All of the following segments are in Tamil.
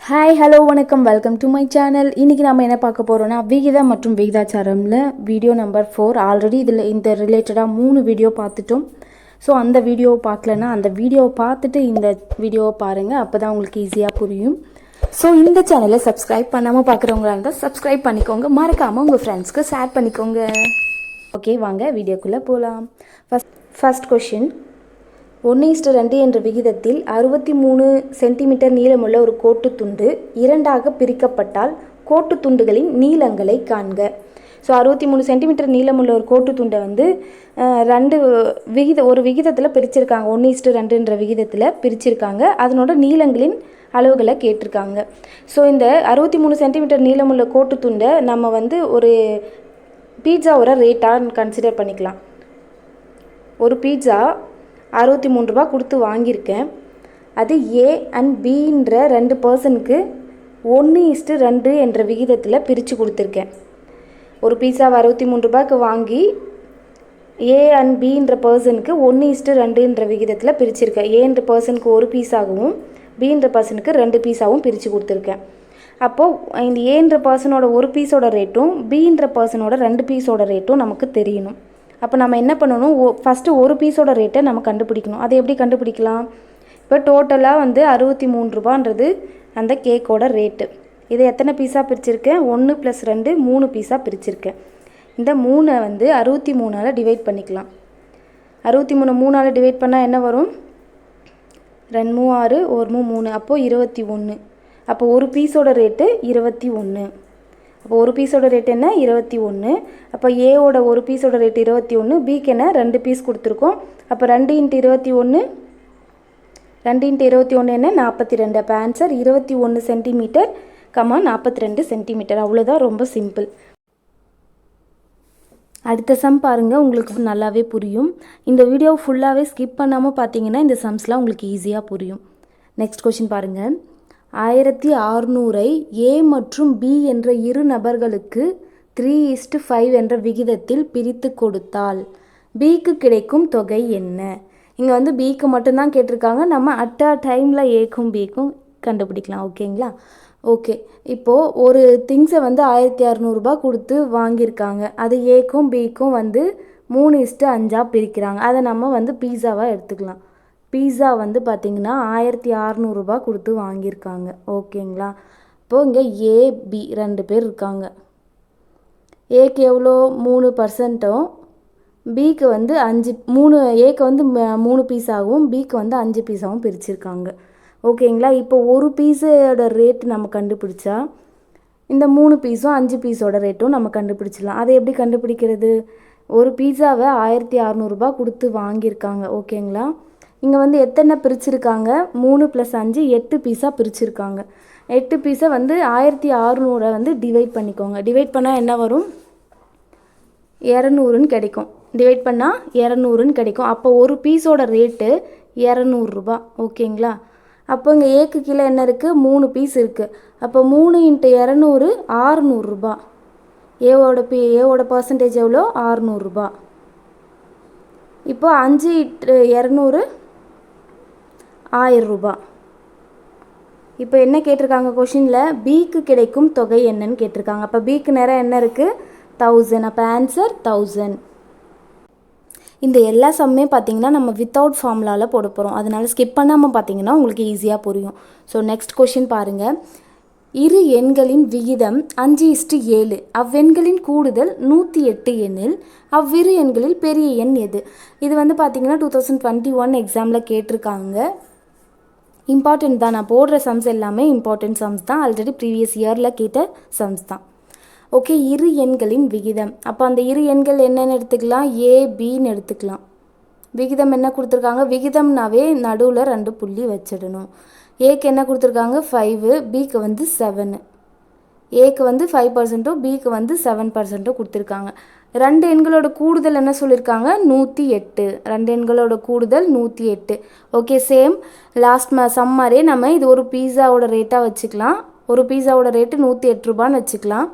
ஹாய் ஹலோ வணக்கம் வெல்கம் டு மை சேனல். இன்றைக்கி நம்ம என்ன பார்க்க போகிறோன்னா விகிதம் மற்றும் விகிதாச்சாரம்ல வீடியோ நம்பர் 4. ஆல்ரெடி இந்த ரிலேட்டடாக 3 வீடியோ பார்த்துட்டோம். ஸோ அந்த வீடியோவை பார்க்கலன்னா அந்த வீடியோவை பார்த்துட்டு இந்த வீடியோவை பாருங்கள், அப்போ தான் உங்களுக்கு ஈஸியாக புரியும். ஸோ இந்த சேனலை சப்ஸ்கிரைப் பண்ணாமல் பார்க்குறவங்களா இருந்தால் சப்ஸ்கிரைப் பண்ணிக்கோங்க, மறக்காமல் உங்கள் ஃப்ரெண்ட்ஸ்க்கு ஷேர் பண்ணிக்கோங்க. ஓகே, வாங்க வீடியோக்குள்ளே போகலாம். ஃபர்ஸ்ட் கொஷின், 1:2 என்ற விகிதத்தில் 63 சென்டிமீட்டர் நீளமுள்ள ஒரு கோட்டுத்துண்டு இரண்டாக பிரிக்கப்பட்டால் கோட்டு துண்டுகளின் நீளங்களை காண்க. ஸோ 63 சென்டிமீட்டர் நீளமுள்ள ஒரு கோட்டுத்துண்டை வந்து ஒரு விகிதத்தில் பிரிச்சிருக்காங்க. 1:2 விகிதத்தில் பிரிச்சிருக்காங்க. அதனோட நீளங்களின் அளவுகளை கேட்டிருக்காங்க. ஸோ இந்த 63 சென்டிமீட்டர் நீளமுள்ள கோட்டுத்துண்டை நம்ம வந்து ஒரு பீட்சாவோட ரேட்டாக கன்சிடர் பண்ணிக்கலாம். ஒரு பீட்சா 63 ரூபா கொடுத்து வாங்கியிருக்கேன். அது ஏ அண்ட் பின்ற 2 பர்சனுக்கு 1:2 என்ற விகிதத்தில் பிரித்து கொடுத்துருக்கேன். ஒரு பீஸாவை 63 ரூபாய்க்கு வாங்கி ஏ அண்ட் பின்ற பர்சனுக்கு 1:2 விகிதத்தில் பிரிச்சிருக்கேன். ஏன்ற பர்சனுக்கு ஒரு பீஸாகவும் பின்ற பர்சனுக்கு 2 பீஸாகவும் பிரித்து கொடுத்துருக்கேன். அப்போது இந்த ஏன்ற பர்சனோட ஒரு பீஸோட ரேட்டும் பின்ற பர்சனோட 2 பீஸோட ரேட்டும் நமக்கு தெரியணும். அப்போ நம்ம என்ன பண்ணணும், ஃபஸ்ட்டு ஒரு பீஸோட ரேட்டை நம்ம கண்டுபிடிக்கணும். அதை எப்படி கண்டுபிடிக்கலாம்? இப்போ டோட்டலாக வந்து 63 ரூபான்றது அந்த கேக்கோட ரேட்டு. இதை எத்தனை பீஸாக பிரிச்சிருக்கேன்? 1 + 2 3 பீஸாக பிரிச்சிருக்கேன். இந்த 3 வந்து 63ஆல் டிவைட் பண்ணிக்கலாம். 63 3ஆல் டிவைட் பண்ணால் என்ன வரும்? 2 6 1 3, அப்போது 21. அப்போ ஒரு பீஸோட ரேட்டு 21. அப்போ ஒரு பீஸோட ரேட் என்ன? 21. அப்போ ஏவோட ஒரு பீஸோட ரேட் 21, பிக்கு என்ன 2 பீஸ் கொடுத்துருக்கோம். அப்போ 2 × 21 என்ன? 42. அப்போ ஆன்சர் 21 சென்டிமீட்டர், 42 சென்டிமீட்டர். அவ்வளோதான், ரொம்ப சிம்பிள். அடுத்த சம் பாருங்கள், உங்களுக்கு நல்லாவே புரியும். இந்த வீடியோ ஃபுல்லாகவே ஸ்கிப் பண்ணாமல் பார்த்தீங்கன்னா இந்த சம்ஸ்லாம் உங்களுக்கு ஈஸியாக புரியும். நெக்ஸ்ட் கொஷின் பாருங்கள். 1600ஐ ஏ மற்றும் பி என்ற இரு நபர்களுக்கு 3:5 என்ற விகிதத்தில் பிரித்து கொடுத்தால் பிக்கு கிடைக்கும் தொகை என்ன? இங்கே வந்து பிக்கு மட்டும்தான் கேட்டிருக்காங்க. நம்ம அட் அ டைமில் ஏக்கும் பிக்கும் கண்டுபிடிக்கலாம். ஓகேங்களா? ஓகே, இப்போது ஒரு திங்ஸை வந்து 1600 ரூபா கொடுத்து வாங்கியிருக்காங்க. அது ஏக்கும் பிக்கும் வந்து 3:5 பிரிக்கிறாங்க. அதை நம்ம வந்து பீஸாவாக எடுத்துக்கலாம். பீஸா வந்து பார்த்திங்கன்னா 1600 ரூபா கொடுத்து வாங்கியிருக்காங்க. ஓகேங்களா? இப்போது இங்கே ஏபி 2 பேர் இருக்காங்க. ஏக்கு எவ்வளோ? 3%ம் பிக்கு வந்து 5 ஏக்கு வந்து 3 பீஸாகவும் பிக்கு வந்து 5 பீஸாகவும் பிரிச்சிருக்காங்க. ஓகேங்களா? இப்போ ஒரு பீஸோட ரேட் நம்ம கண்டுபிடிச்சா இந்த 3 பீஸும் 5 பீஸோட ரேட்டும் நம்ம கண்டுபிடிச்சிடலாம். அதை எப்படி கண்டுபிடிக்கிறது? ஒரு பீஸாவை 1600 ரூபா கொடுத்து வாங்கியிருக்காங்க. ஓகேங்களா? இங்கே வந்து எத்தனை பிரிச்சிருக்காங்க? 3 + 5 8 பீஸாக பிரிச்சிருக்காங்க. 8 பீஸை வந்து 1600 வந்து டிவைட் பண்ணிக்கோங்க. டிவைட் பண்ணால் என்ன வரும்? 200ன்னு கிடைக்கும். டிவைட் பண்ணால் 200ன்னு கிடைக்கும். அப்போ ஒரு பீஸோட ரேட்டு 200 ரூபா. ஓகேங்களா? அப்போ இங்கே ஏக்கு கீழே என்ன இருக்குது? 3 பீஸ் இருக்குது. அப்போ 3 × 200 600 ரூபா. ஏவோட பர்சன்டேஜ் எவ்வளோ? 600 ரூபா. இப்போ 5 × 200 1000 ரூபா. இப்போ என்ன கேட்டிருக்காங்க கொஷினில்? பிக்கு கிடைக்கும் தொகை என்னன்னு கேட்டிருக்காங்க. அப்போ பிக்கு நேரம் என்ன இருக்குது? 1000. அப்போ ஆன்சர் 1000. இந்த எல்லா சம்மே பார்த்தீங்கன்னா நம்ம வித்தவுட் ஃபார்முலாவில் போட போகிறோம். அதனால் ஸ்கிப் பண்ணாமல் பார்த்தீங்கன்னா உங்களுக்கு ஈஸியாக புரியும். ஸோ நெக்ஸ்ட் கொஷின் பாருங்கள். இரு எண்களின் விகிதம் 5:7. அவ்வெண்களின் கூடுதல் 108 எனில் அவ்விரு எண்களில் பெரிய எண் எது? இது வந்து பார்த்தீங்கன்னா 2021 எக்ஸாமில் கேட்டிருக்காங்க. இம்பார்ட்டன்ட் தான். நான் போடுற சம்ஸ் எல்லாமே இம்பார்ட்டன்ட் சம்ஸ் தான். ஆல்ரெடி ப்ரீவியஸ் இயரில் கேட்ட சம்ஸ் தான். ஓகே, இரு எண்களின் விகிதம். அப்போ அந்த இரு எண்கள் என்னென்னு எடுத்துக்கலாம்? ஏபின்னு எடுத்துக்கலாம். விகிதம் என்ன கொடுத்துருக்காங்க? விகிதம்னாவே நடுவில் 2 புள்ளி வச்சிடணும். ஏக்கு என்ன கொடுத்துருக்காங்க? 5, பிக்கு வந்து 7. ஏக்கு வந்து 5%, பிக்கு வந்து 7% கொடுத்துருக்காங்க. 2 எண்களோட கூடுதல் என்ன சொல்லியிருக்காங்க? 108. 2 எண்களோட கூடுதல் 108. ஓகே, சேம் லாஸ்ட் சம் மாதிரியே நம்ம இது ஒரு பீஸாவோட ரேட்டாக வச்சுக்கலாம். ஒரு பீஸாவோட ரேட்டு 108 ரூபான்னு வச்சுக்கலாம்.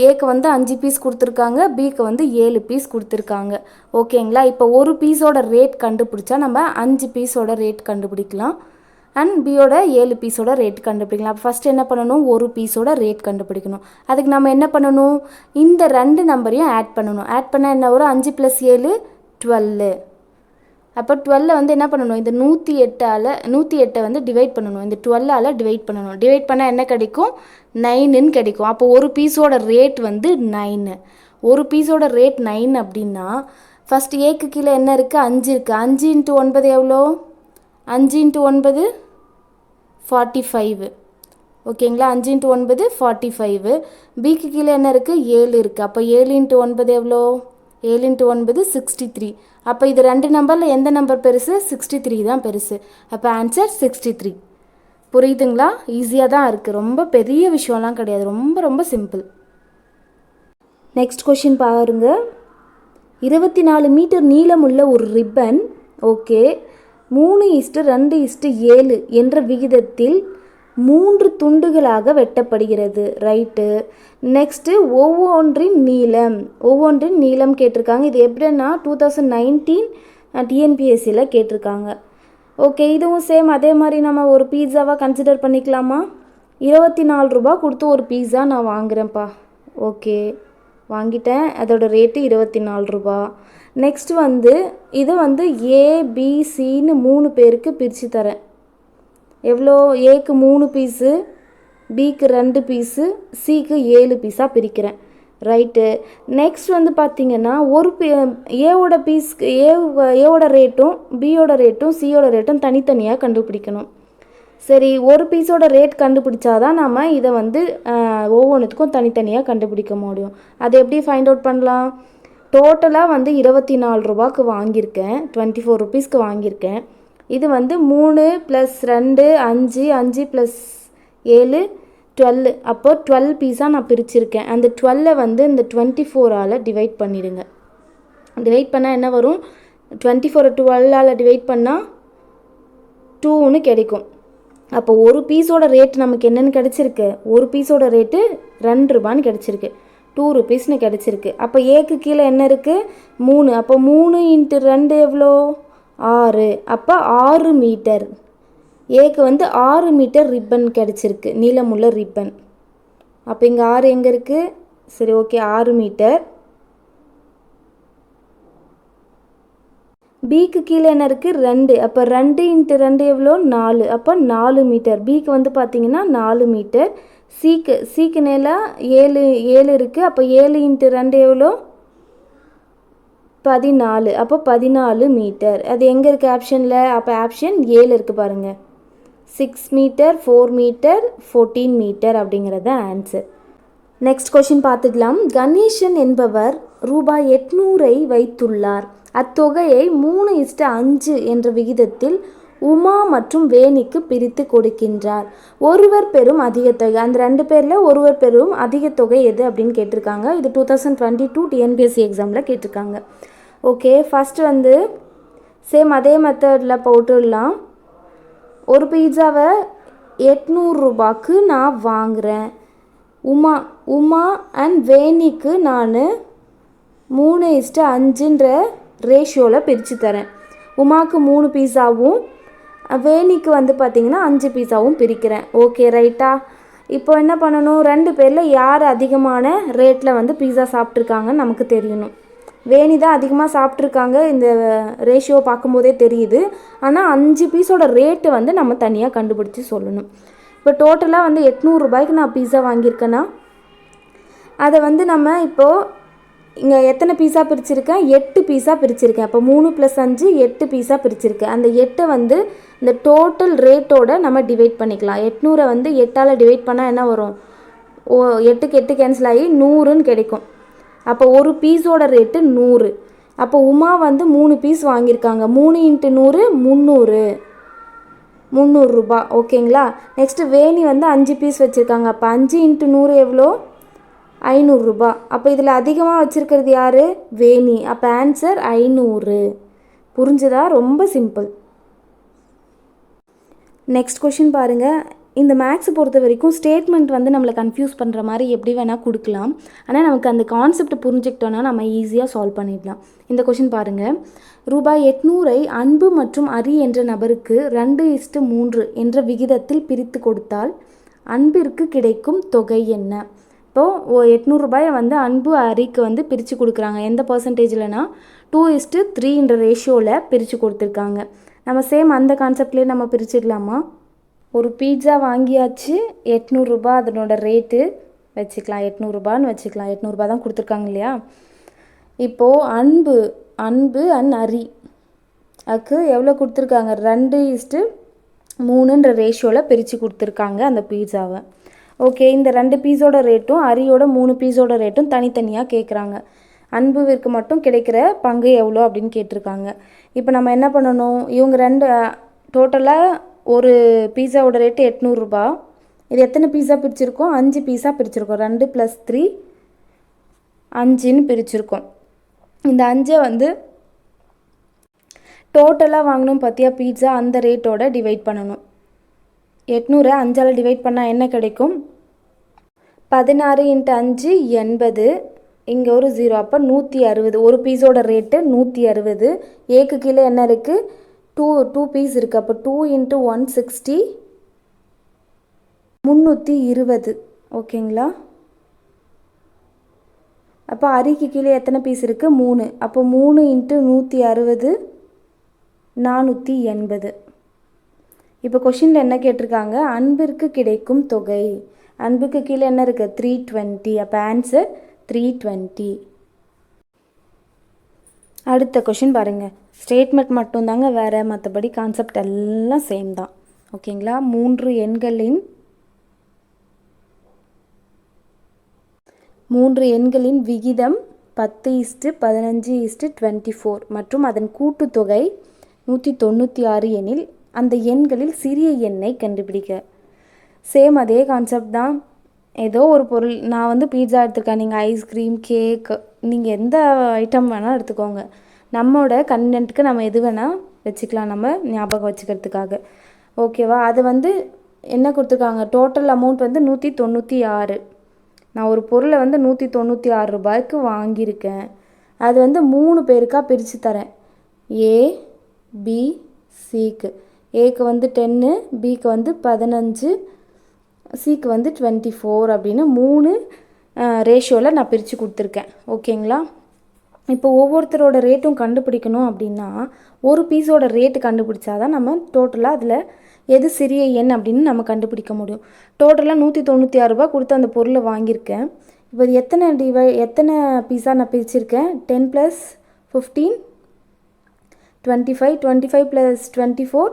ஏக்கு வந்து 5 பீஸ் கொடுத்துருக்காங்க, பிக்கு வந்து 7 பீஸ் கொடுத்துருக்காங்க. ஓகேங்களா? இப்போ ஒரு பீஸோட ரேட் கண்டுபிடிச்சா நம்ம 5 பீஸோட ரேட் கண்டுபிடிக்கலாம். அண்ட் பியோட 7 பீஸோட ரேட் கண்டுபிடிக்கலாம். அப்போ ஃபஸ்ட்டு என்ன பண்ணணும், ஒரு பீஸோட ரேட் கண்டுபிடிக்கணும். அதுக்கு நம்ம என்ன பண்ணணும், இந்த 2 நம்பரையும் ஆட் பண்ணணும். ஆட் பண்ணால் என்ன வரும், 5 + 7 12. அப்போ 12 வந்து என்ன பண்ணணும், இந்த 108 வந்து டிவைட் பண்ணணும். இந்த 12 டிவைட் பண்ணணும். டிவைட் பண்ணால் என்ன கிடைக்கும், 9ன்னு கிடைக்கும். அப்போ ஒரு பீஸோட ரேட் வந்து 9. ஒரு பீஸோட ரேட் 9 அப்படின்னா ஃபஸ்ட் ஏக்கு கீழே என்ன இருக்குது, 5 இருக்குது. 5 × 9 எவ்வளோ, 5 × 9 45. ஓகேங்களா, 5 × 9 45. பிக்கு கீழே என்ன இருக்குது, 7 இருக்குது. அப்போ 7 × 9 எவ்வளோ, 7 × 9 63. அப்போ இது 2 நம்பரில் எந்த நம்பர் பெருசு, 63 தான் பெருசு. அப்போ ஆன்சர் 63. புரியுதுங்களா, ஈஸியாக தான் இருக்குது, ரொம்ப பெரிய விஷயம்லாம் கிடையாது, ரொம்ப ரொம்ப சிம்பிள். நெக்ஸ்ட் கொஷின் பாருங்க. 24 மீட்டர் நீளமுள்ள ஒரு ரிப்பன், ஓகே, 3:2:7 என்ற விகிதத்தில் 3 துண்டுகளாக வெட்டப்படுகிறது. ரைட்டு. நெக்ஸ்ட்டு ஒவ்வொன்றின் நீளம் கேட்டிருக்காங்க. இது எப்படின்னா 2019 டிஎன்பிஎஸ்சியில் கேட்டிருக்காங்க. ஓகே, இதுவும் சேம் அதே மாதிரி நம்ம ஒரு பீஸாவாக கன்சிடர் பண்ணிக்கலாமா. 24 ரூபா கொடுத்து ஒரு பீஸா நான் வாங்குகிறேன்ப்பா. ஓகே, வாங்கிட்டேன். அதோட ரேட்டு 24 ரூபா. நெக்ஸ்ட் வந்து இதை வந்து ஏபிசின்னு 3 பேருக்கு பிரித்து தரேன். எவ்வளோ, ஏக்கு 3 பீஸு, பிக்கு 2 பீஸு, சிக்கு 7 பீஸாக பிரிக்கிறேன். ரைட்டு. நெக்ஸ்ட் வந்து பார்த்திங்கன்னா ஒரு ஏவோட பீஸ்க்கு ஏவோட ரேட்டும் பியோட ரேட்டும் சியோட ரேட்டும் தனித்தனியாக கண்டுபிடிக்கணும். சரி, ஒரு பீஸோட ரேட் கண்டுபிடிச்சாதான் நம்ம இதை வந்து ஒவ்வொன்றுத்துக்கும் தனித்தனியாக கண்டுபிடிக்க முடியும். அதை எப்படி ஃபைண்ட் அவுட் பண்ணலாம், டோட்டலாக வந்து 24 ரூபாய்க்கு வாங்கியிருக்கேன், 24 ருபீஸ்க்கு வாங்கியிருக்கேன். இது வந்து 3 + 2 5, 5 + 7 12. அப்போ 12 பீஸாக நான் பிரிச்சுருக்கேன். அந்த 12 வந்து இந்த 24ஆல் டிவைட் பண்ணிடுங்க. டிவைட் பண்ணால் என்ன வரும், 24 12ஆல் டிவைட் பண்ணால் 2ன்னு கிடைக்கும். அப்போ ஒரு பீஸோட ரேட் நமக்கு என்னென்னு கிடச்சிருக்கு, ஒரு பீஸோட ரேட்டு 2 ரூபான்னு கிடச்சிருக்கு, 2 ருபீஸ்னு கிடச்சிருக்கு. அப்போ ஏக்கு கீழே என்ன இருக்குது, 3. அப்போ 3 × 2 எவ்வளோ, 6. அப்போ 6 மீட்டர். ஏக்கு வந்து 6 மீட்டர் ரிப்பன் கிடச்சிருக்கு, நீளமுள்ள ரிப்பன். அப்போ இங்கே 6 எங்கே இருக்குது, சரி ஓகே, 6 மீட்டர். பிக்கு கீழே என்ன இருக்குது, 2. அப்போ 2 × 2 எவ்வளோ, 4. அப்போ 4 மீட்டர். பிக்கு வந்து பார்த்திங்கன்னா 4 மீட்டர். சிக்கு நேராக 7 இருக்குது. அப்போ 7 × 2 எவ்வளோ, 14. அப்போ 14 மீட்டர். அது எங்கே இருக்குது ஆப்ஷனில், அப்போ ஆப்ஷன் 7 இருக்குது பாருங்கள். 6 மீட்டர், 4 மீட்டர், 14 மீட்டர் அப்படிங்கிறது ஆன்சர். நெக்ஸ்ட் கொஷின் பார்த்துக்கலாம். கணேசன் என்பவர் ரூபாய் 800 வைத்துள்ளார். அத்தொகையை 3:5 என்ற விகிதத்தில் உமா மற்றும் வேணிக்கு பிரித்து கொடுக்கின்றார். ஒருவர் பெறும் அதிக தொகை, அந்த 2 பேரில் ஒருவர் பெறும் அதிக தொகை எது அப்படின்னு கேட்டிருக்காங்க. இது 2022 டிஎன்பிஎஸ்சி எக்ஸாமில் கேட்டிருக்காங்க. ஓகே, ஃபஸ்ட்டு வந்து சேம் அதே மெத்தடில் போட்டுடலாம். ஒரு பீட்சாவை 800 ரூபாய்க்கு நான் வாங்குகிறேன். உமா அண்ட் வேணிக்கு நான் 3:5ன்ற ரேஷியோவில் பிரித்து தரேன். உமாவுக்கு 3 பீஸாவும் வேணிக்கு வந்து பார்த்திங்கன்னா 5 பீஸாவும் பிரிக்கிறேன். ஓகே ரைட்டா. இப்போ என்ன பண்ணணும், 2 பேரில் யார் அதிகமான ரேட்டில் வந்து பீஸா சாப்பிட்ருக்காங்கன்னு நமக்கு தெரியணும். வேணி தான் அதிகமாக சாப்பிட்ருக்காங்க, இந்த ரேஷியோ பார்க்கும்போதே தெரியுது. ஆனால் 5 பீஸோட ரேட்டு வந்து நம்ம தனியாக கண்டுபிடிச்சி சொல்லணும். இப்போ டோட்டலாக வந்து 800 ரூபாய்க்கு நான் பீஸா வாங்கியிருக்கேன்னா அதை வந்து நம்ம இப்போது இங்கே எத்தனை பீஸா பிரிச்சுருக்கேன், 8 பீஸா பிரிச்சுருக்கேன். அப்போ 3 + 5 8 பீஸா பிரிச்சுருக்கேன். அந்த 8 வந்து இந்த டோட்டல் ரேட்டோட நம்ம டிவைட் பண்ணிக்கலாம். 800 வந்து 8ஆல் டிவைட் பண்ணால் என்ன வரும், 8க்கு 8 கேன்சல் ஆகி 100ன்னு கிடைக்கும். அப்போ ஒரு பீஸோட ரேட்டு 100. அப்போ உமா வந்து 3 பீஸ் வாங்கியிருக்காங்க. 3 × 100 300 ரூபா. ஓகேங்களா. நெக்ஸ்ட்டு வேணி வந்து 5 பீஸ் வச்சுருக்காங்க. அப்போ 5 × 100 எவ்வளோ, 500 ரூபா. அப்போ இதில் அதிகமாக வச்சுருக்கிறது யார், வேணி. அப்போ ஆன்சர் 500. புரிஞ்சுதா, ரொம்ப சிம்பிள். நெக்ஸ்ட் கொஷின் பாருங்கள். இந்த மேக்ஸ் பொறுத்த வரைக்கும் ஸ்டேட்மெண்ட் வந்து நம்மளை கன்ஃபியூஸ் பண்ணுற மாதிரி எப்படி வேணால் கொடுக்கலாம். ஆனால் நமக்கு அந்த கான்செப்ட் புரிஞ்சுக்கிட்டோன்னா நம்ம ஈஸியாக சால்வ் பண்ணிடலாம். இந்த கொஷின் பாருங்கள். ரூபாய் 800 அன்பு மற்றும் அரி என்ற நபருக்கு 2:3 என்ற விகிதத்தில் பிரித்து கொடுத்தால் அன்பிற்கு கிடைக்கும் தொகை என்ன? இப்போது 800 ரூபாயை வந்து அன்பு அரிக்கு வந்து பிரித்து கொடுக்குறாங்க. எந்த பர்சன்டேஜ்லனா 2:3 ரேஷியோவில் பிரித்து கொடுத்துருக்காங்க. நம்ம சேம் அந்த கான்செப்ட்லேயே நம்ம பிரிச்சுக்கலாமா? ஒரு பீட்சா வாங்கியாச்சு, 800 ரூபா அதனோட ரேட்டு வச்சுக்கலாம், 800 ரூபான்னு வச்சுக்கலாம். 800 ரூபா தான் கொடுத்துருக்காங்க இல்லையா? இப்போது அன்பு அண்ட் அரி அதுக்கு எவ்வளோ கொடுத்துருக்காங்க? 2:3 ரேஷியோவில் பிரித்து கொடுத்துருக்காங்க அந்த பீட்சாவை. ஓகே, இந்த 2 பீஸோட ரேட்டும் அரியோட 3 பீஸோட ரேட்டும் தனித்தனியாக கேட்குறாங்க. அன்புவிற்கு மட்டும் கிடைக்கிற பங்கு எவ்வளோ அப்படின்னு கேட்டிருக்காங்க. இப்போ நம்ம என்ன பண்ணணும்? இவங்க 2 டோட்டலாக ஒரு பீஸாவோட ரேட்டு 800 ரூபா. இது எத்தனை பீஸா பிரிச்சுருக்கோம்? 5 பீஸா பிரிச்சுருக்கோம். 2 + 3 5ன்னு பிரிச்சுருக்கோம். இந்த 5 வந்து டோட்டலாக வாங்கணும் பார்த்தியா பீட்சா, அந்த ரேட்டோட டிவைட் பண்ணணும். 800 5ஆல் டிவைட் பண்ணால் என்ன கிடைக்கும்? 16 × 5 80. இங்கே ஒரு 0, அப்போ 160. ஒரு பீஸோட ரேட்டு 160. ஏக்கு கீழே என்ன இருக்குது? 2 பீஸ் இருக்குது. அப்போ 2 × 160 320. ஓகேங்களா? அப்போ அரிக்கு கீழே எத்தனை பீஸ் இருக்குது? 3. அப்போ 3 × 160 480. இப்போ கொஷினில் என்ன கேட்டிருக்காங்க? அன்பிற்கு கிடைக்கும் தொகை. அன்புக்கு கீழே என்ன இருக்குது? 320. அப்போ ஆன்சர் 320. அடுத்த கொஷின் பாருங்கள். ஸ்டேட்மெண்ட் மட்டும்தாங்க வேறு, மற்றபடி கான்செப்ட் எல்லாம் சேம் தான். ஓகேங்களா? 3 எண்களின் விகிதம் 10:15:24 மற்றும் அதன் கூட்டுத்தொகை 196 எனில் அந்த எண்களில் சிறிய எண்ணை கண்டுபிடிக்க. சேம் அதே கான்செப்ட் தான். ஏதோ ஒரு பொருள், நான் வந்து பீட்சா எடுத்துருக்கேன், நீங்கள் ஐஸ்கிரீம், கேக், நீங்கள் எந்த ஐட்டம் வேணால் எடுத்துக்கோங்க. நம்மளோட கன்வென்ட்டுக்கு நம்ம எது வேணால் வச்சுக்கலாம், நம்ம ஞாபகம் வச்சுக்கிறதுக்காக. ஓகேவா? அது வந்து என்ன கொடுத்துருக்காங்க? டோட்டல் அமௌண்ட் வந்து 196. நான் ஒரு பொருளை வந்து 196 ரூபாய்க்கு வாங்கியிருக்கேன். அது வந்து 3 பேருக்காக பிரித்து தரேன். ஏ, பி, சிக்கு. ஏக்கு வந்து 10, பிக்கு வந்து 15, சிக்கு வந்து 24 அப்படின்னு 3 ரேஷியோவில் நான் பிரித்து கொடுத்துருக்கேன். ஓகேங்களா? இப்போ ஒவ்வொருத்தரோட ரேட்டும் கண்டுபிடிக்கணும் அப்படின்னா ஒரு பீஸோட ரேட்டு கண்டுபிடிச்சாதான் நம்ம டோட்டலாக அதில் எது சிறிய எண் அப்படின்னு நம்ம கண்டுபிடிக்க முடியும். டோட்டலாக 196 ரூபா கொடுத்து அந்த பொருளை வாங்கியிருக்கேன். இப்போ எத்தனை பீஸா நான் பிரிச்சுருக்கேன்? 10 + 15 25, 25 + 24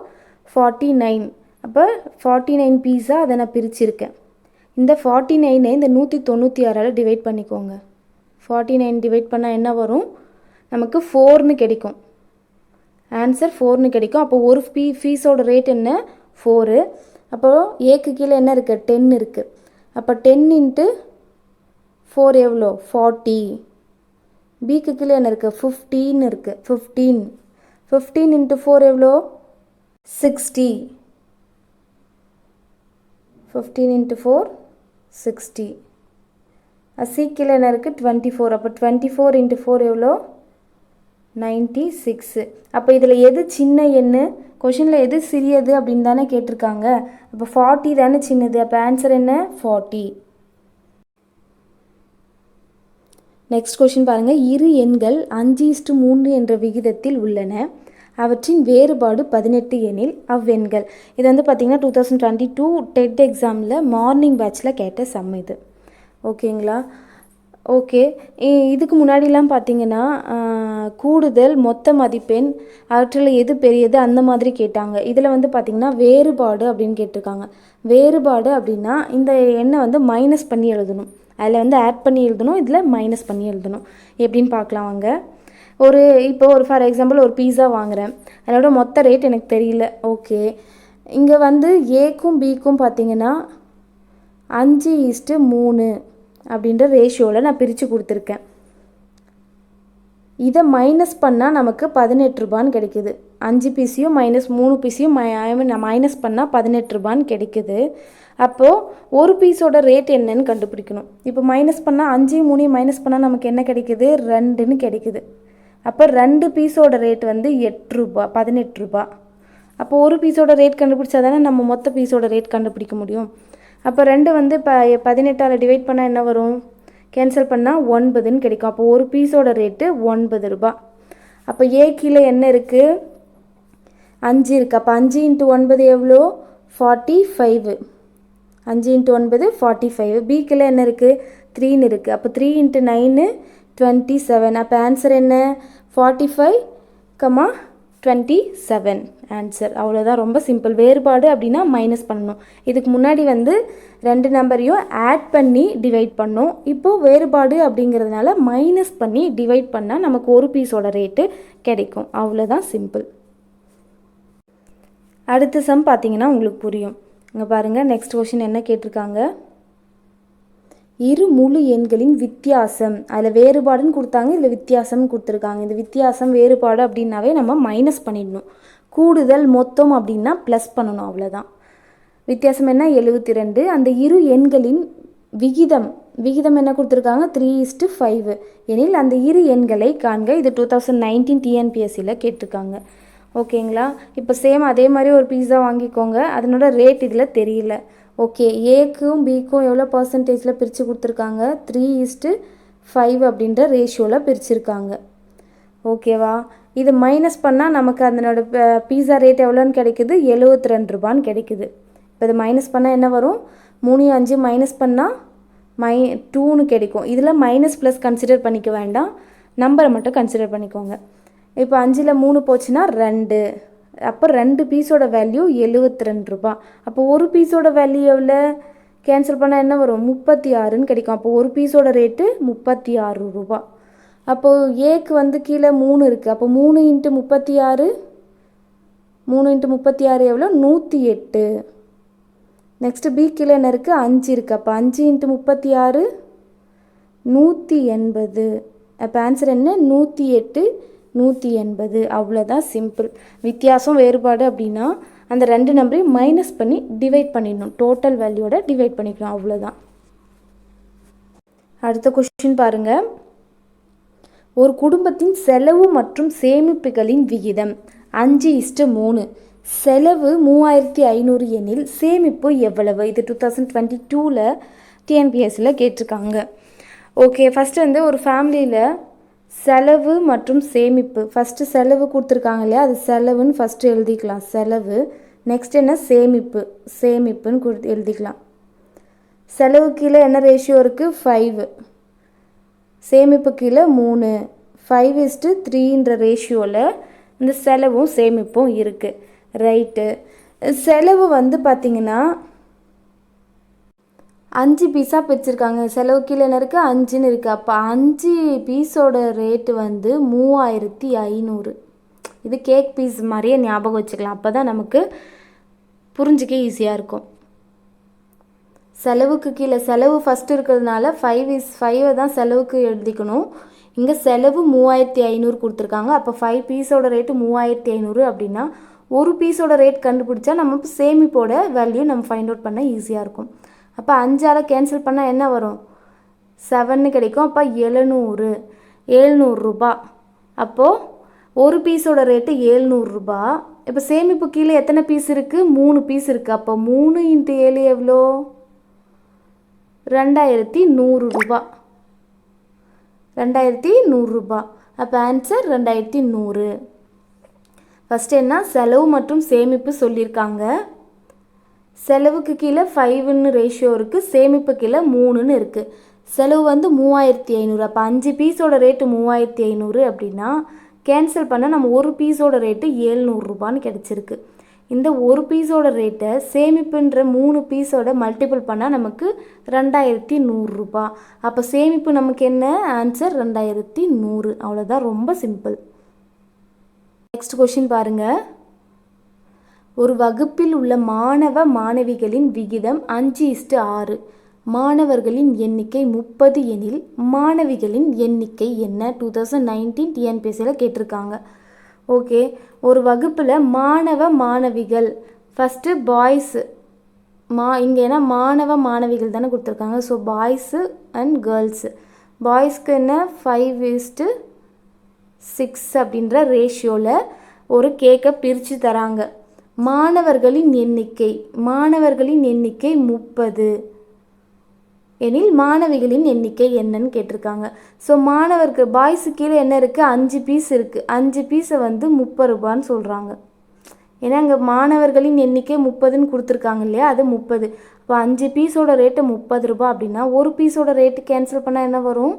49. அப்போ 49 பீஸா அதை நான் பிரிச்சுருக்கேன். இந்த 49 இந்த 196ஆல் டிவைட் பண்ணிக்கோங்க. 49 டிவைட் பண்ணால் என்ன வரும்? நமக்கு 4ன்னு கிடைக்கும். ஆன்சர் 4ன்னு கிடைக்கும். அப்போ ஒரு பீஸோட ரேட் என்ன? 4. அப்போது ஏக்கு கீழே என்ன இருக்குது? 10 இருக்குது. அப்போ 10 × 4 எவ்வளோ? 40. பிக்கு கீழே என்ன இருக்குது? 15 இருக்குது. 15 × 4 எவ்வளோ? 60. 15 × 4 60. சிக்கில் என்ன இருக்குது? 24. அப்போ 24 × 4 எவ்வளோ? 96. அப்போ இதில் எது சின்ன எண்ணு? கொஷினில் எது சிறியது அப்படின்னு தானே கேட்டிருக்காங்க. அப்போ 40 தானே சின்னது. அப்போ ஆன்சர் என்ன? 40. நெக்ஸ்ட் கொஷின் பாருங்கள். இரு எண்கள் 5:3 என்ற விகிதத்தில் உள்ளன. அவற்றின் வேறுபாடு 18 எனில் அவ்வெண்கள். இது வந்து பார்த்திங்கன்னா 2022 டெட் எக்ஸாமில் மார்னிங் பேட்சில் கேட்ட சம் இது. ஓகேங்களா? ஓகே, இதுக்கு முன்னாடிலாம் பார்த்திங்கன்னா கூடுதல், மொத்த மதிப்பெண், அவற்றில் எது பெரியது அந்த மாதிரி கேட்டாங்க. இதில் வந்து பார்த்திங்கன்னா வேறுபாடு அப்படின்னு கேட்டிருக்காங்க. வேறுபாடு அப்படின்னா இந்த எண்ணை வந்து மைனஸ் பண்ணி எழுதணும். அதில் வந்து ஆட் பண்ணி எழுதணும், இதில் மைனஸ் பண்ணி எழுதணும். எப்படின்னு பார்க்கலாம் வாங்க. இப்போ ஃபார் எக்ஸாம்பிள் ஒரு பீஸா வாங்குகிறேன். அதோட மொத்த ரேட் எனக்கு தெரியல. ஓகே, இங்கே வந்து ஏக்கும் பிக்கும் பார்த்திங்கன்னா 5:3 அப்படின்ற ரேஷியோவில் நான் பிரித்து கொடுத்துருக்கேன். இதை மைனஸ் பண்ணால் நமக்கு 18 ரூபான்னு கிடைக்குது. 5 பீஸையும் மைனஸ் 3 பீஸையும் மைனஸ் பண்ணால் 18 ரூபான்னு கிடைக்குது. அப்போது ஒரு பீஸோட ரேட் என்னன்னு கண்டுபிடிக்கணும். இப்போ மைனஸ் பண்ணால் 5 3 மைனஸ் பண்ணால் நமக்கு என்ன கிடைக்குது? 2ன்னு கிடைக்குது. அப்போ 2 பீஸோட ரேட் வந்து 8 ரூபா 18 ரூபா. அப்போ ஒரு பீஸோட ரேட் கண்டுபிடிச்சா தானே நம்ம மொத்த பீஸோட ரேட் கண்டுபிடிக்க முடியும். அப்போ 2 வந்து இப்போ 18ஆல் டிவைட் பண்ணால் என்ன வரும்? கேன்சல் பண்ணால் 9ன்னு கிடைக்கும். அப்போ ஒரு பீஸோட ரேட்டு 9 ரூபா. அப்போ ஏ கீழே என்ன இருக்குது? 5 இருக்குது. அப்போ 5 × 9 எவ்வளோ? 45. 5 × 9 45. பி கீழே என்ன இருக்குது? 3ன்னு இருக்குது. அப்போ 3 × 9 27. அப்போ ஆன்சர் என்ன? 45, 27 ஆன்சர். அவ்வளோதான், ரொம்ப சிம்பிள். வேறுபாடு அப்படின்னா மைனஸ் பண்ணணும். இதுக்கு முன்னாடி வந்து 2 நம்பரையும் ஆட் பண்ணி டிவைட் பண்ணோம். இப்போது வேறுபாடு அப்படிங்கிறதுனால மைனஸ் பண்ணி டிவைட் பண்ணால் நமக்கு ஒரு பீஸோட ரேட்டு கிடைக்கும். அவ்வளோதான், சிம்பிள். அடுத்த சம் பார்த்தீங்கன்னா உங்களுக்கு புரியும். இங்கே பாருங்கள், நெக்ஸ்ட் கொஷின் என்ன கேட்டிருக்காங்க? இரு முழு எண்களின் வித்தியாசம், அதில் வேறுபாடுன்னு கொடுத்தாங்க, இதில் வித்தியாசம்னு கொடுத்துருக்காங்க. இந்த வித்தியாசம் வேறுபாடு அப்படின்னாவே நம்ம மைனஸ் பண்ணிடணும். கூடுதல் மொத்தம் அப்படின்னா ப்ளஸ் பண்ணணும், அவ்வளோதான். வித்தியாசம் என்ன? 72. அந்த இரு எண்களின் விகிதம் என்ன கொடுத்துருக்காங்க? 3:5 எனில் அந்த இரு எண்களை காண்க. இது 2019 டிஎன்பிஎஸ்சியில் கேட்டிருக்காங்க. ஓகேங்களா? இப்போ சேம் அதே மாதிரி ஒரு பீஸா வாங்கிக்கோங்க. அதனோட ரேட் இதில் தெரியல. ஓகே, ஏக்கும் பிக்கும் எவ்வளோ பர்சன்டேஜில் பிரித்து கொடுத்துருக்காங்க? 3:5 அப்படின்ற ரேஷியோவில் பிரிச்சுருக்காங்க. ஓகேவா? இது மைனஸ் பண்ணால் நமக்கு அதனோட பீஸா ரேட் எவ்வளோன்னு கிடைக்குது? 72 ரூபான்னு கிடைக்குது. இப்போ இது மைனஸ் பண்ணால் என்ன வரும்? 3 5 மைனஸ் பண்ணால் 2ன்னு கிடைக்கும். இதில் மைனஸ் ப்ளஸ் கன்சிடர் பண்ணிக்க வேண்டாம், நம்பரை மட்டும் கன்சிடர் பண்ணிக்கோங்க. இப்போ 5ல் 3 போச்சுன்னா 2. அப்போ 2 பீஸோட வேல்யூ 72 ரூபா. அப்போ ஒரு பீஸோட வேல்யூ எவ்வளோ? கேன்சல் பண்ணால் என்ன வரும்? 36ன்னு கிடைக்கும். அப்போ ஒரு பீஸோட ரேட்டு 36 ரூபா. அப்போது ஏக்கு வந்து கீழே 3 இருக்குது. அப்போ 3 × 36 எவ்வளோ? 108. நெக்ஸ்ட்டு பி கீழே என்ன இருக்குது? 5 இருக்குது. அப்போ 5 × 36 180. அப்போ ஆன்சர் என்ன? 108 180. அவ்வளோதான், சிம்பிள். வித்தியாசம் வேறுபாடு அப்படின்னா அந்த 2 நம்பரையும் மைனஸ் பண்ணி டிவைட் பண்ணிடணும், டோட்டல் வேல்யூவோட டிவைட் பண்ணிக்கணும், அவ்வளோதான். அடுத்த கொஸ்டின் பாருங்கள். ஒரு குடும்பத்தின் செலவு மற்றும் சேமிப்புகளின் விகிதம் 5:3. செலவு 3500 எனில் சேமிப்பு எவ்வளவு? இது 2022 டிஎன்பிஎஸ்சியில் கேட்டிருக்காங்க. ஓகே, ஃபஸ்ட்டு வந்து ஒரு ஃபேமிலியில் செலவு மற்றும் சேமிப்பு. ஃபஸ்ட்டு செலவு கொடுத்துருக்காங்க இல்லையா, அது செலவுன்னு ஃபஸ்ட்டு எழுதிக்கலாம், செலவு. நெக்ஸ்ட் என்ன? சேமிப்புன்னு எழுதிக்கலாம். செலவு கீழே என்ன ரேஷியோ இருக்குது? 5. சேமிப்பு கீழே 3. 5:3ன்ற ரேஷியோவில் இந்த செலவும் சேமிப்பும் இருக்குது. ரைட்டு. செலவு வந்து பார்த்திங்கன்னா 5 பீஸாக பிரிச்சுருக்காங்க. செலவு கீழே என்ன இருக்குது? 5ன்னு இருக்குது. அப்போ 5 பீஸோட ரேட்டு வந்து 3500. இது கேக் பீஸ் மாதிரியே ஞாபகம் வச்சுக்கலாம், அப்போ தான் நமக்கு புரிஞ்சிக்க ஈஸியாக இருக்கும். செலவுக்கு கீழே செலவு ஃபஸ்ட்டு இருக்கிறதுனால 5 தான் செலவுக்கு எழுதிக்கணும். இங்கே செலவு 3500 கொடுத்துருக்காங்க. அப்போ 5 பீஸோட ரேட்டு 3500 அப்படின்னா ஒரு பீஸோட ரேட் கண்டுபிடிச்சா நம்ம சேமிப்போட வேல்யூ நம்ம ஃபைண்ட் அவுட் பண்ண ஈஸியாக இருக்கும். அப்போ 5ஆல் கேன்சல் பண்ணால் என்ன வரும்? 7ன்னு கிடைக்கும். அப்போ 700 ரூபா. அப்போது ஒரு பீஸோட ரேட்டு 700 ரூபா. இப்போ சேமிப்பு கீழே எத்தனை பீஸ் இருக்குது? 3 பீஸ் இருக்குது. அப்போ 3 × 7 எவ்வளோ? 2100 ரூபா. 2100 ரூபா. அப்போ ஆன்சர் 2100. ஃபஸ்ட்டு என்ன? செலவு மற்றும் சேமிப்பு சொல்லியிருக்காங்க. செலவுக்கு கீழே 5ன்னு ரேஷியோ இருக்குது, சேமிப்பு கீழே 3ன்னு இருக்குது. செலவு வந்து 3500. அப்போ 5 பீஸோட ரேட்டு 3500 அப்படின்னா கேன்சல் பண்ணால் நம்ம ஒரு பீஸோட ரேட்டு 700 ரூபான்னு கிடச்சிருக்கு. இந்த ஒரு பீஸோட ரேட்டை சேமிப்புன்ற 3 பீஸோட மல்டிபிள் பண்ணால் நமக்கு 2100 ரூபா. அப்போ சேமிப்பு நமக்கு என்ன? ஆன்சர் 2100. அவ்வளோதான், ரொம்ப சிம்பிள். நெக்ஸ்ட் கொஷின் பாருங்கள். ஒரு வகுப்பில் உள்ள மாணவ மாணவிகளின் விகிதம் 5:6. மாணவர்களின் எண்ணிக்கை 30 எனில் மாணவிகளின் எண்ணிக்கை என்ன? 2019 டிஎன்பிஎஸ்சியில் கேட்டிருக்காங்க. ஓகே, ஒரு வகுப்பில் மாணவிகள் ஃபஸ்ட்டு பாய்ஸு இங்கே ஏன்னா மாணவிகள் தானே கொடுத்துருக்காங்க. So boys and girls. பாய்ஸ்க்கு என்ன 5:6 அப்படின்ற ரேஷியோவில் ஒரு கேக்கை பிரித்து தராங்க. மாணவர்களின் எண்ணிக்கை 30 எனில் மாணவிகளின் எண்ணிக்கை என்னன்னு கேட்டிருக்காங்க. ஸோ பாய்ஸு கீழே என்ன இருக்குது? 5 பீஸ் இருக்குது. 5 பீஸை வந்து 30 ரூபான்னு சொல்கிறாங்க. ஏன்னா இங்கே மாணவர்களின் எண்ணிக்கை 30ன்னு கொடுத்துருக்காங்க இல்லையா, அது 30. இப்போ 5 பீஸோட ரேட்டு 30 ரூபா அப்படின்னா ஒரு பீஸோட ரேட்டு கேன்சல் பண்ணால் என்ன வரும்?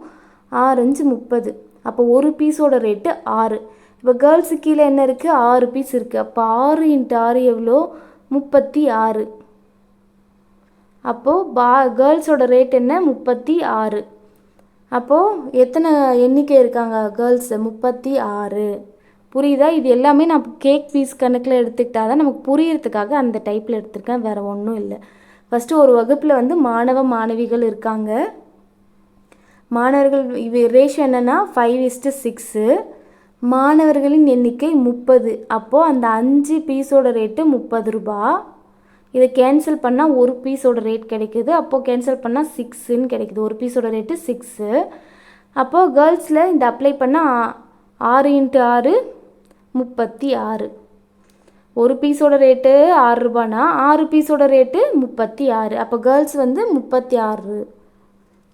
6×5 30. அப்போ ஒரு பீஸோட ரேட்டு 6. இப்போ கேர்ள்ஸு கீழே என்ன இருக்குது? 6 பீஸ் இருக்குது. அப்போ 6×6 எவ்வளோ? 36. அப்போது கேர்ள்ஸோட ரேட் என்ன? 36. அப்போது எத்தனை எண்ணிக்கை இருக்காங்க கேர்ள்ஸு? 36. புரியுதா? இது எல்லாமே நான் கேக் பீஸ் கணக்கில் எடுத்துக்கிட்டால் தான் நமக்கு புரியறதுக்காக அந்த டைப்பில் எடுத்திருக்கேன், வேறு ஒன்றும் இல்லை. ஃபஸ்ட்டு ஒரு வகுப்பில் வந்து மாணவிகள் இருக்காங்க. மாணவர்கள் ரேஷியோ என்னென்னா 5:6. மாணவர்களின் எண்ணிக்கை 30. அப்போது அந்த 5 பீஸோட ரேட்டு 30 ரூபா. இதை கேன்சல் பண்ணால் ஒரு பீஸோட ரேட் கிடைக்குது. அப்போது கேன்சல் பண்ணால் 6ன்னு கிடைக்குது. ஒரு பீஸோட ரேட்டு 6. அப்போது கேர்ள்ஸில் இந்த அப்ளை பண்ணால் 6×6 36. ஒரு பீஸோட ரேட்டு 6 ரூபானா 6 பீஸோட ரேட்டு 36. அப்போ கேர்ள்ஸ் வந்து 36.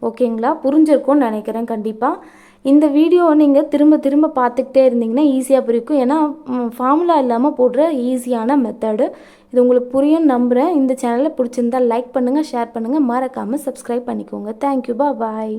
ஓகேங்களா? புரிஞ்சிருக்கும்னு நினைக்கிறேன் கண்டிப்பாக. இந்த வீடியோவை நீங்கள் திரும்ப பார்த்துக்கிட்டே இருந்தீங்கன்னா ஈஸியாக புரியும். ஏன்னா ஃபார்முலா இல்லாமல் போடுற ஈஸியான மெத்தடு. இது உங்களுக்கு புரியும் நம்புகிறேன். இந்த சேனலை பிடிச்சிருந்தால் லைக் பண்ணுங்கள், ஷேர் பண்ணுங்கள், மறக்காமல் சப்ஸ்கிரைப் பண்ணிக்கோங்க. தேங்க்யூ, பாய்.